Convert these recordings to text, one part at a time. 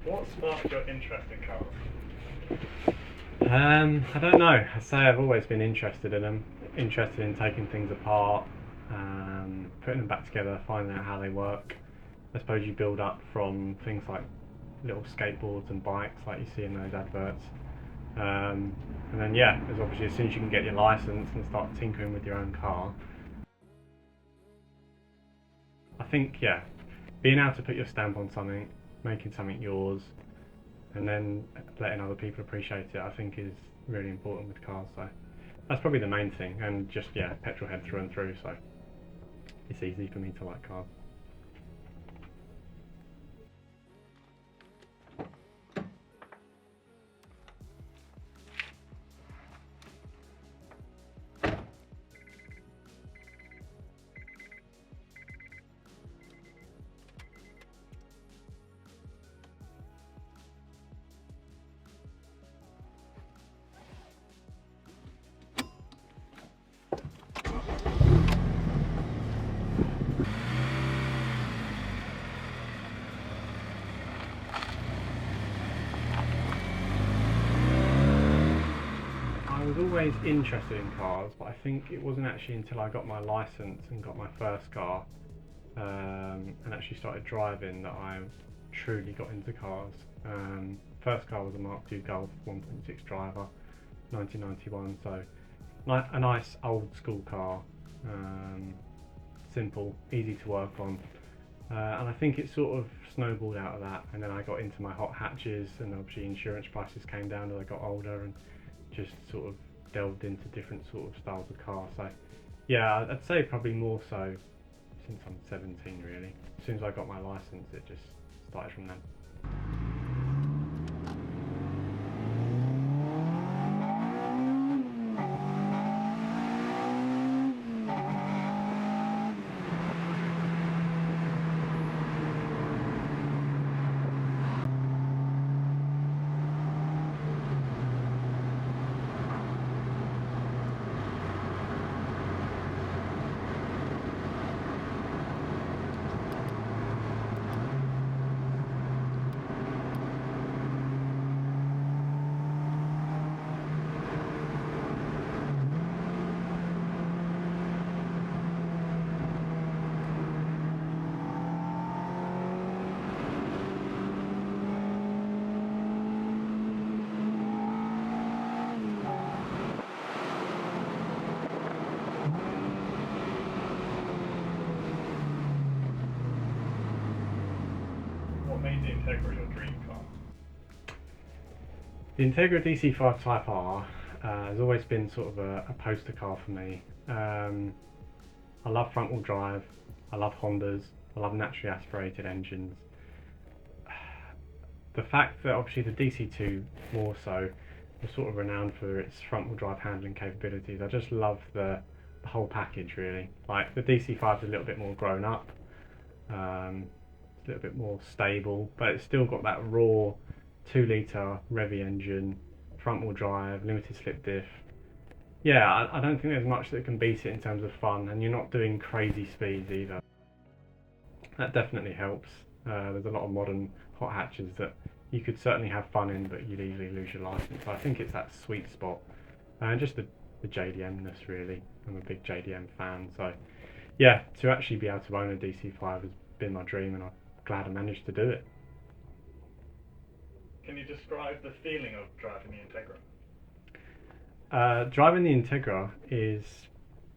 What sparked your interest in cars? I don't know. I say I've always been interested in them, interested in taking things apart, putting them back together, finding out how they work. I suppose you build up from things like little skateboards and bikes, like you see in those adverts. And then yeah, as obviously as soon as you can get your license and start tinkering with your own car, I think yeah, being able to put your stamp on something, making something yours, and then letting other people appreciate it, I think is really important with cars. So that's probably the main thing, and just yeah, petrol head through and through. So it's easy for me to like cars. I was always interested in cars, but I think it wasn't actually until I got my license and got my first car, and actually started driving, that I truly got into cars. First car was a Mark II Golf 1.6 driver, 1991. So a nice old school car, simple, easy to work on. And I think it sort of snowballed out of that, and then I got into my hot hatches, and obviously insurance prices came down as I got older, and just sort of delved into different sort of styles of car. So yeah, I'd say probably more so since I'm 17 really. As soon as I got my license, it just started from then. What made the Integra your dream car? The Integra DC5 Type R has always been sort of a poster car for me. I love front wheel drive, I love Hondas, I love naturally aspirated engines. The fact that obviously the DC2 more so was sort of renowned for its front wheel drive handling capabilities. I just love the whole package really. Like the DC5 is a little bit more grown up, a little bit more stable, but it's still got that raw 2 litre Revy engine, front wheel drive, limited slip diff. Yeah, I don't think there's much that can beat it in terms of fun, and you're not doing crazy speeds either. That definitely helps. There's a lot of modern hot hatches that you could certainly have fun in, but you'd easily lose your license. So I think it's that sweet spot, and just the JDM-ness really. I'm a big JDM fan, so yeah, to actually be able to own a DC5 has been my dream, and I'm glad I managed to do it. Can you describe the feeling of driving the Integra? Driving the Integra is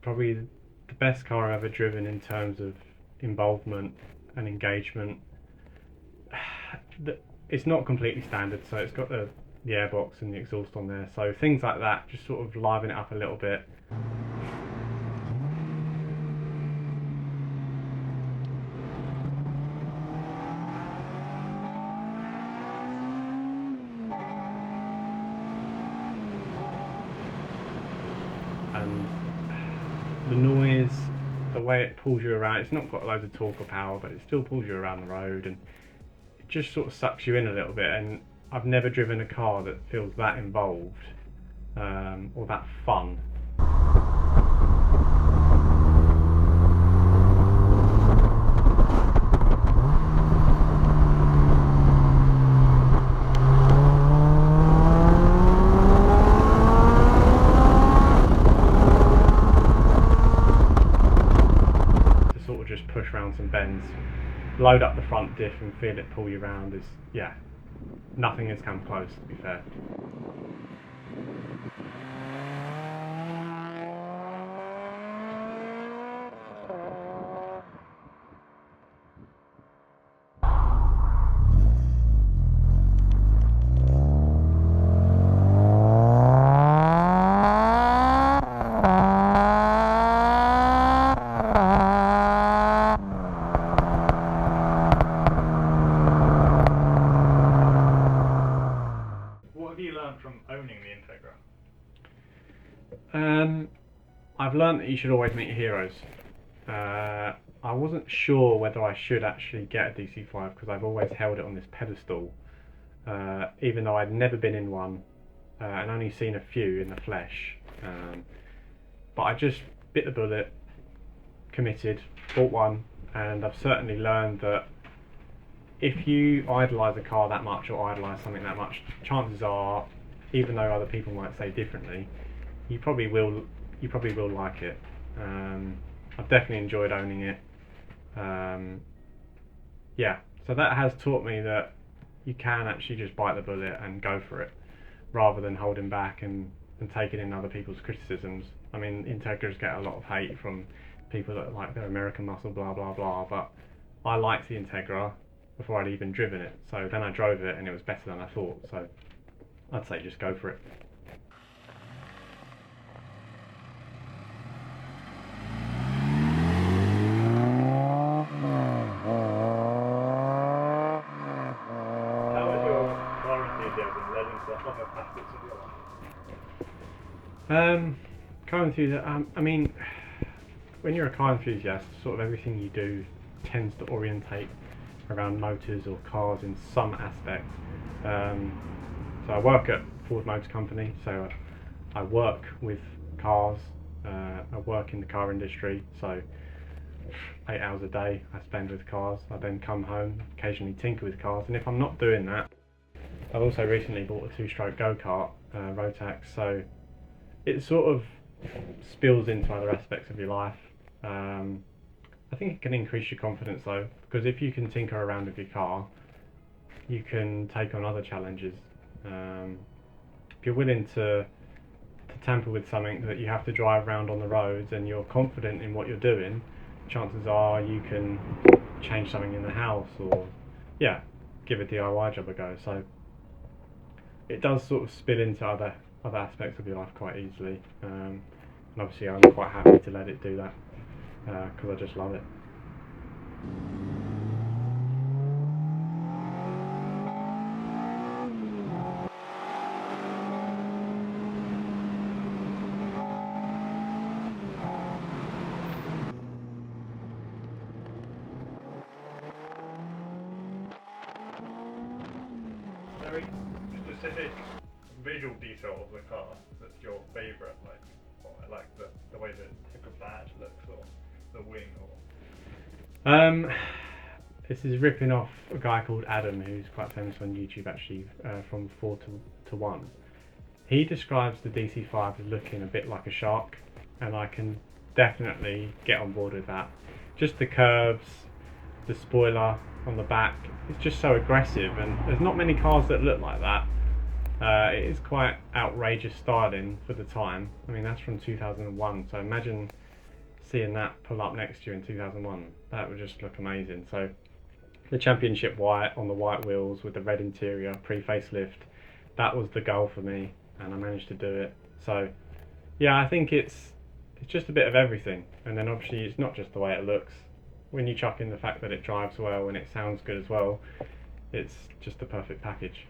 probably the best car I've ever driven in terms of involvement and engagement. It's not completely standard, so it's got the airbox and the exhaust on there, so things like that just sort of liven it up a little bit. And the noise, the way it pulls you around, it's not got loads of torque or power, but it still pulls you around the road, and it just sort of sucks you in a little bit. And I've never driven a car that feels that involved, or that fun. load up the front diff and feel it pull you around is, yeah, nothing has come close, to be fair. What have you learned from owning the Integra? I've learned that you should always meet your heroes. I wasn't sure whether I should actually get a DC5 because I've always held it on this pedestal, even though I'd never been in one and only seen a few in the flesh. But I just bit the bullet, committed, bought one, and I've certainly learned that if you idolise a car that much or idolise something that much, chances are, even though other people might say differently, you probably will like it. I've definitely enjoyed owning it. Yeah, so that has taught me that you can actually just bite the bullet and go for it, rather than holding back and taking in other people's criticisms. I mean, Integras get a lot of hate from people that like their American muscle, blah blah blah, but I liked the Integra before I'd even driven it, so then I drove it and it was better than I thought, so I'd say just go for it. How has your car enthusiasm led into other facets of your life? Car enthusiast, I mean, when you're a car enthusiast, sort of everything you do tends to orientate around motors or cars in some aspect. So I work at Ford Motor Company, so I work with cars, I work in the car industry, so 8 hours a day I spend with cars. I then come home, occasionally tinker with cars, and if I'm not doing that, I've also recently bought a 2-stroke go-kart, Rotax, so it sort of spills into other aspects of your life. I think it can increase your confidence though, because if you can tinker around with your car, you can take on other challenges. If you're willing to tamper with something that you have to drive around on the roads and you're confident in what you're doing, chances are you can change something in the house or, yeah, give a DIY job a go. So it does sort of spill into other aspects of your life quite easily, and obviously I'm quite happy to let it do that because I just love it. Very specific visual detail of the car that's your favourite, like, or I like the way that the badge looks, or the wing, or... This is ripping off a guy called Adam, who's quite famous on YouTube actually, from 4 to 1. He describes the DC5 as looking a bit like a shark, and I can definitely get on board with that. Just the curves, the spoiler on the back, it's just so aggressive, and there's not many cars that look like that. It is quite outrageous styling for the time. I mean, that's from 2001, so imagine seeing that pull up next to you in 2001. That would just look amazing. So the championship white on the white wheels with the red interior, pre-facelift, that was the goal for me, and I managed to do it. So yeah, I think it's just a bit of everything, and then obviously it's not just the way it looks. When you chuck in the fact that it drives well and it sounds good as well, it's just the perfect package.